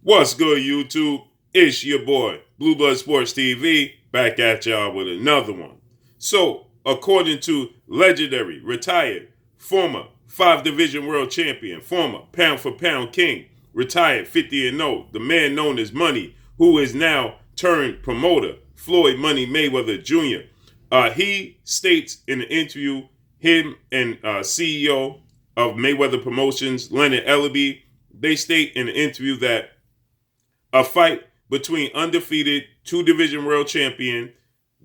What's good, YouTube? It's your boy, Blue Blood Sports TV, back at y'all with another one. So, according to legendary, retired, former 5 division world champion, former pound for pound king, retired 50-0, the man known as Money, who is now turned promoter, Floyd Money Mayweather Jr. He states in an interview, him and CEO of Mayweather Promotions, Leonard ELLERBE, they state in an interview that a fight between undefeated 2 division world champion,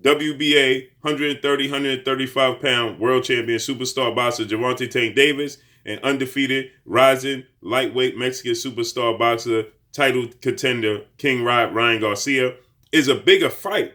WBA 130, 135 pound world champion superstar boxer Gervonta Tank Davis, and undefeated rising lightweight Mexican superstar boxer title contender King Ryan Garcia is a bigger fight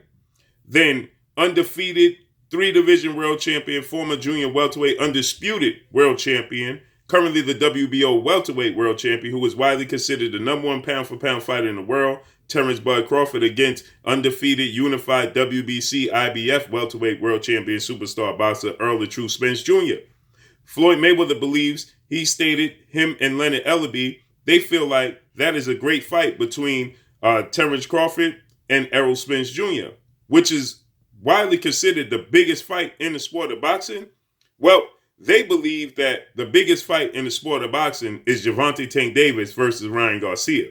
than undefeated 3 division world champion, former junior welterweight undisputed world champion, currently the WBO welterweight world champion, who is widely considered the #1 pound for pound fighter in the world, Terence Crawford, against undefeated unified WBC IBF welterweight world champion superstar boxer Errol Spence Jr. Floyd Mayweather believes, he stated, him and Leonard ELLERBE, they feel like that is a great fight between Terence Crawford and Errol Spence Jr., which is widely considered the biggest fight in the sport of boxing. Well, they believe that the biggest fight in the sport of boxing is Gervonta Tank Davis versus Ryan Garcia.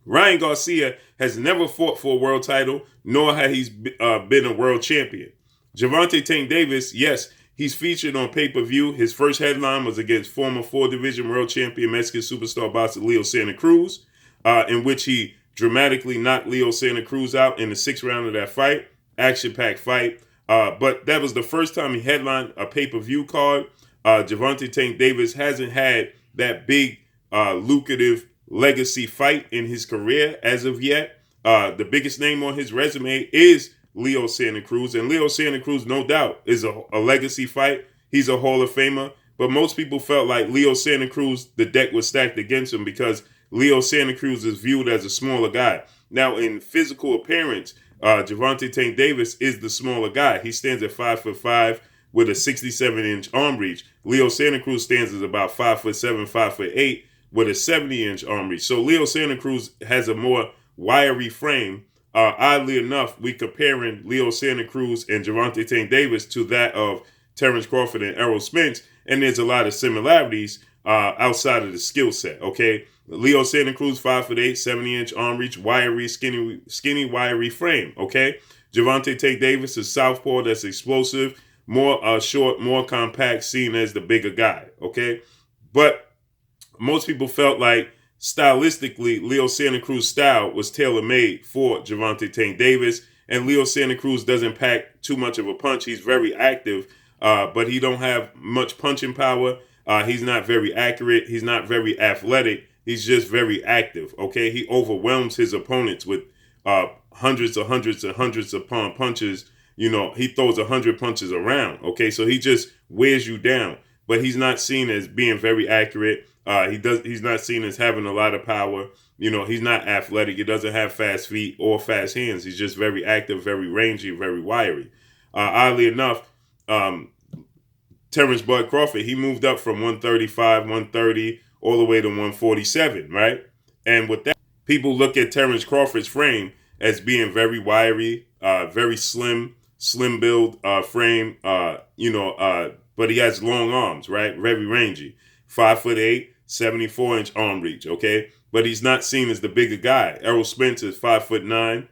Ryan Garcia has never fought for a world title, nor has he been a world champion. Gervonta Tank Davis, yes, he's featured on pay-per-view. His first headline was against former 4 division world champion Mexican superstar boxer Leo Santa Cruz, in which he dramatically knocked Leo Santa Cruz out in the 6th round of that fight. Action-packed fight. But that was the first time he headlined a pay-per-view card. Gervonta Tank Davis hasn't had that big, lucrative legacy fight in his career as of yet. The biggest name on his resume is Leo Santa Cruz. And Leo Santa Cruz, no doubt, is a legacy fight. He's a Hall of Famer. But most people felt like Leo Santa Cruz, the deck was stacked against him because Leo Santa Cruz is viewed as a smaller guy. Now, in physical appearance, Gervonta Tank Davis is the smaller guy. He stands at 5'5" with a 67-inch arm reach. Leo Santa Cruz stands at about 5'7", 5'8" with a 70-inch arm reach. So Leo Santa Cruz has a more wiry frame. Oddly enough, we comparing Leo Santa Cruz and Gervonta Tank Davis to that of Terence Crawford and Errol Spence, and there's a lot of similarities outside of the skill set. Okay. Leo Santa Cruz, 5'8", 70-inch arm reach, wiry, skinny, wiry frame, okay? Gervonta Tank Davis is southpaw that's explosive, more short, more compact, seen as the bigger guy, okay? But most people felt like stylistically, Leo Santa Cruz style was tailor-made for Gervonta Tank Davis, and Leo Santa Cruz doesn't pack too much of a punch. He's very active, but he don't have much punching power. He's not very accurate. He's not very athletic. He's just very active, okay? He overwhelms his opponents with hundreds upon punches. You know, he throws 100 punches around, okay? So he just wears you down. But he's not seen as being very accurate. He's not seen as having a lot of power. You know, he's not athletic. He doesn't have fast feet or fast hands. He's just very active, very rangy, very wiry. Oddly enough, Terence Bud Crawford, he moved up from 135, 130, all the way to 147, right? And with that, people look at Terence Crawford's frame as being very wiry, very slim build frame, but he has long arms, right? Very rangy. 5'8", 74-inch arm reach, okay? But he's not seen as the bigger guy. Errol Spence is 5'9".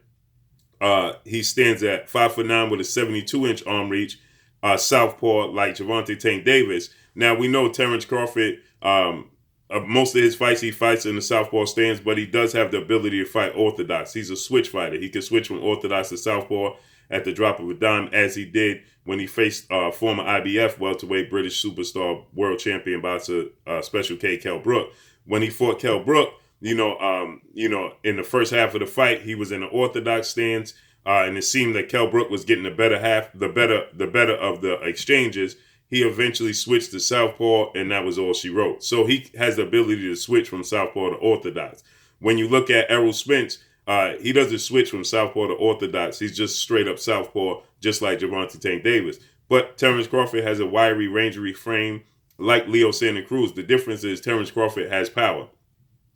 He stands at 5'9" with a 72-inch arm reach, southpaw like Gervonta Tank Davis. Now, we know Terence Crawford, most of his fights, he fights in the southpaw stance, but he does have the ability to fight orthodox. He's a switch fighter. He can switch from orthodox to southpaw at the drop of a dime, as he did when he faced former IBF welterweight British superstar world champion boxer Special K Kell Brook. When he fought Kell Brook, in the first half of the fight, he was in an orthodox stance, and it seemed that Kell Brook was getting the better of the exchanges. He eventually switched to southpaw, and that was all she wrote. So he has the ability to switch from southpaw to orthodox. When you look at Errol Spence, he doesn't switch from southpaw to orthodox. He's just straight up southpaw, just like Gervonta Tank Davis. But Terence Crawford has a wiry, rangery frame like Leo Santa Cruz. The difference is Terence Crawford has power.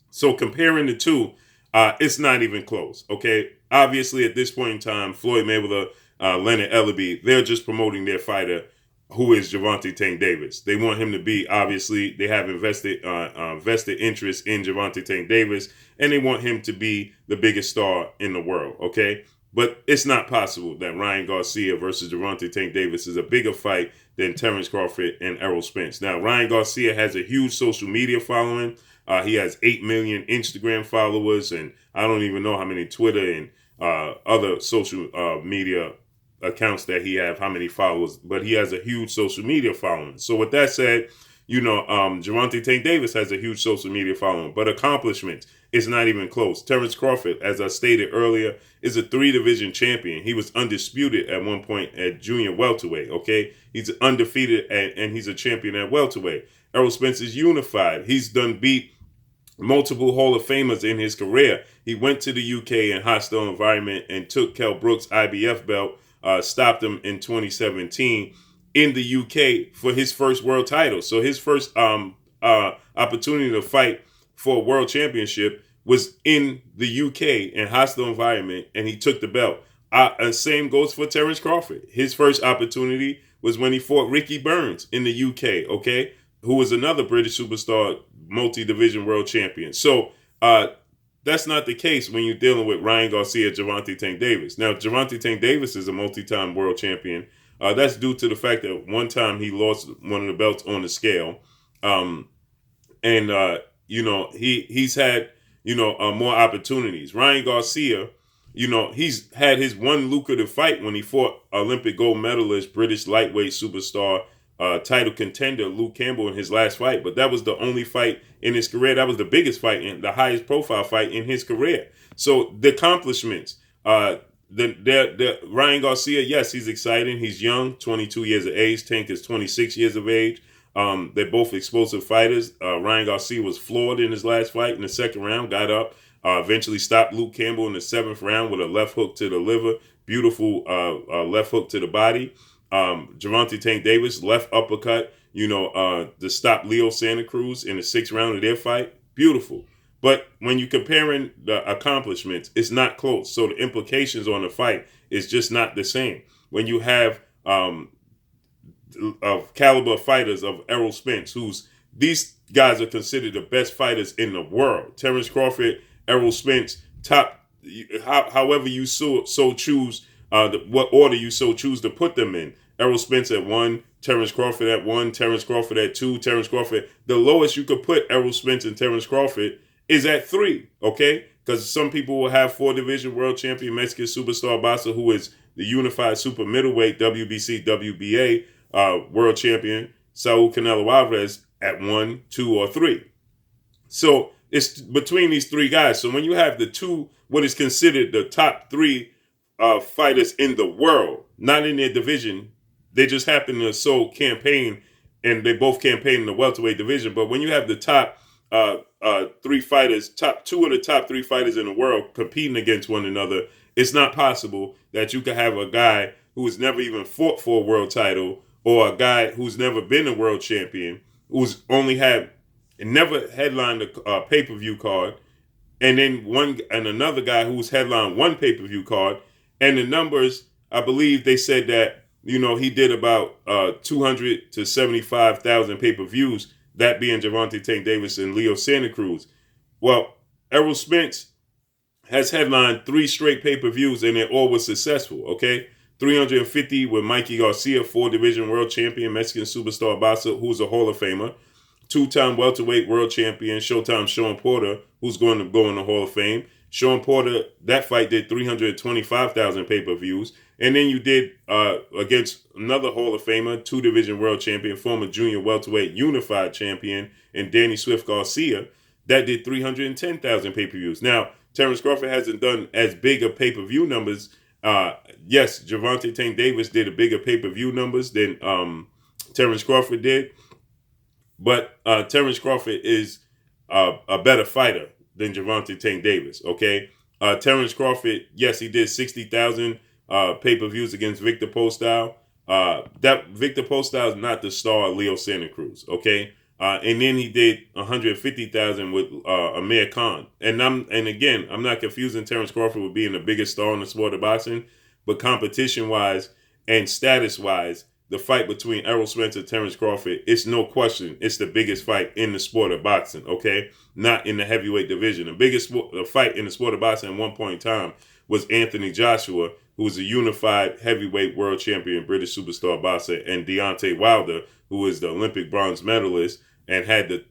So comparing the two, It's not even close. Okay, obviously at this point in time, Floyd Mayweather, Leonard ELLERBE, they're just promoting their fighter, who is Gervonta Tank Davis. They want him to be, obviously, they have vested interest in Gervonta Tank Davis, and they want him to be the biggest star in the world, okay? But it's not possible that Ryan Garcia versus Gervonta Tank Davis is a bigger fight than Terence Crawford and Errol Spence. Now, Ryan Garcia has a huge social media following. He has 8 million Instagram followers, and I don't even know how many Twitter and other social media accounts that he have, how many followers, but he has a huge social media following. So with that said, Gervonta Tank Davis has a huge social media following, but accomplishments, it's not even close. Terence Crawford, as I stated earlier, is a 3-division champion. He was undisputed at one point at junior welterweight, okay? He's undefeated and he's a champion at welterweight. Errol Spence is unified. He's done beat multiple Hall of Famers in his career. He went to the UK in hostile environment and took Kell Brook's IBF belt, stopped him in 2017 in the UK for his first world title. So his first opportunity to fight for a world championship was in the UK in hostile environment, and he took the belt. And same goes for Terence Crawford. His first opportunity was when he fought Ricky Burns in the UK, okay, who was another British superstar, multi-division world champion. So that's not the case when you're dealing with Ryan Garcia, Gervonta Tank Davis. Now, Gervonta Tank Davis is a multi-time world champion. That's due to the fact that one time he lost one of the belts on the scale. He's had, more opportunities. Ryan Garcia, he's had his one lucrative fight when he fought Olympic gold medalist, British lightweight superstar, title contender Luke Campbell in his last fight, but that was the only fight in his career. That was the biggest fight and the highest profile fight in his career. So the accomplishments, the Ryan Garcia, yes, he's exciting. He's young, 22 years of age. Tank is 26 years of age. They're both explosive fighters. Ryan Garcia was floored in his last fight in the second round, got up, eventually stopped Luke Campbell in the 7th round with a left hook to the liver, beautiful left hook to the body. Gervonta Tank Davis, left uppercut, to stop Leo Santa Cruz in the 6th round of their fight. Beautiful. But when you're comparing the accomplishments, it's not close. So the implications on the fight is just not the same. When you have of caliber fighters of Errol Spence, these guys are considered the best fighters in the world. Terence Crawford, Errol Spence, top, however you so choose, what order you so choose to put them in. Errol Spence at 1, Terence Crawford at 1, Terence Crawford at 2, Terence Crawford. The lowest you could put Errol Spence and Terence Crawford is at 3, okay? Because some people will have 4-division world champion Mexican superstar boxer who is the unified super middleweight WBC, WBA world champion Saul Canelo Alvarez at 1, 2, or 3. So it's between these 3 guys. So when you have the 2, what is considered the top 3 fighters in the world, not in their division, they just happen to campaign, and they both campaign in the welterweight division. But when you have the top 3 fighters, top 2 of the top 3 fighters in the world competing against one another, it's not possible that you could have a guy who has never even fought for a world title, or a guy who's never been a world champion, who's never headlined a pay-per-view card, and then another guy who's headlined one pay-per-view card, and the numbers, I believe they said that, he did about 200 to 75,000 pay-per-views, that being Gervonta Tank Davis and Leo Santa Cruz. Well, Errol Spence has headlined 3 straight pay-per-views, and they all were successful, okay? 350 with Mikey Garcia, 4-division world champion, Mexican superstar boxer, who's a Hall of Famer. 2-time welterweight world champion, Showtime Sean Porter, who's going to go in the Hall of Fame. Sean Porter, that fight did 325,000 pay-per-views. And then you did against another Hall of Famer, 2-division world champion, former junior welterweight unified champion, and Danny Swift Garcia, that did 310,000 pay-per-views. Now, Terence Crawford hasn't done as big a pay-per-view numbers. Yes, Gervonta Tank Davis did a bigger pay-per-view numbers than Terence Crawford did. But Terence Crawford is a better fighter than Gervonta Tank Davis, okay? Terence Crawford, yes, he did 60,000 pay-per-views against Victor Postol. That Victor Postol is not the star of Leo Santa Cruz, okay? And then he did 150,000 with Amir Khan. And again, I'm not confusing Terence Crawford with being the biggest star in the sport of boxing, but competition wise and status wise, the fight between Errol Spence and Terence Crawford, it's no question, it's the biggest fight in the sport of boxing, okay? Not in the heavyweight division. The biggest fight in the sport of boxing at one point in time was Anthony Joshua, who was a unified heavyweight world champion, British superstar boxer, and Deontay Wilder, who was the Olympic bronze medalist and had the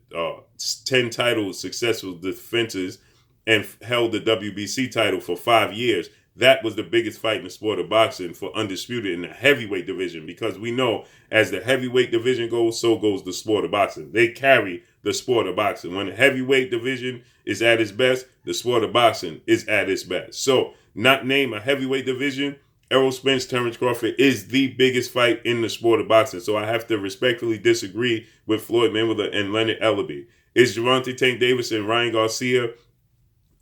10 title successful defenses and held the WBC title for 5 years. That was the biggest fight in the sport of boxing for undisputed in the heavyweight division, because we know as the heavyweight division goes, so goes the sport of boxing. They carry the sport of boxing. When the heavyweight division is at its best, the sport of boxing is at its best. So, not name a heavyweight division, Errol Spence, Terence Crawford is the biggest fight in the sport of boxing. So I have to respectfully disagree with Floyd Mayweather and Leonard ELLERBE. Is Gervonta Tank Davis and Ryan Garcia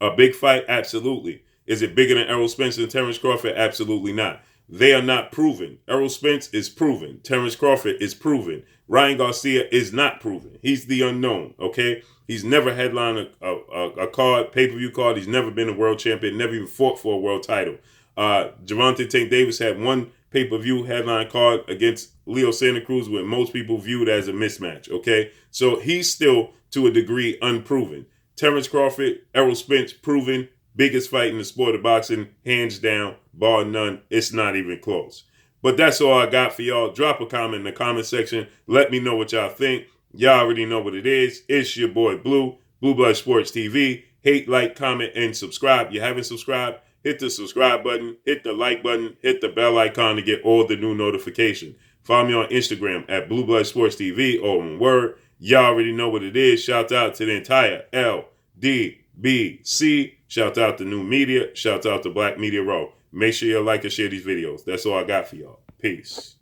a big fight? Absolutely. Is it bigger than Errol Spence and Terence Crawford? Absolutely not. They are not proven. Errol Spence is proven. Terence Crawford is proven. Ryan Garcia is not proven. He's the unknown, okay? He's never headlined a card, pay-per-view card. He's never been a world champion, never even fought for a world title. Gervonta Tank Davis had one pay-per-view headline card against Leo Santa Cruz, what most people viewed as a mismatch, okay? So he's still, to a degree, unproven. Terence Crawford, Errol Spence, proven. Biggest fight in the sport of boxing, hands down, bar none. It's not even close. But that's all I got for y'all. Drop a comment in the comment section. Let me know what y'all think. Y'all already know what it is. It's your boy Blue Blood Sports TV. Hate, like, comment, and subscribe. You haven't subscribed? Hit the subscribe button, hit the like button, hit the bell icon to get all the new notifications. Follow me on Instagram at Blue Blood Sports TV, or in word. Y'all already know what it is. Shout out to the entire LDBC. Shout out to New Media. Shout out to Black Media Row. Make sure you like and share these videos. That's all I got for y'all. Peace.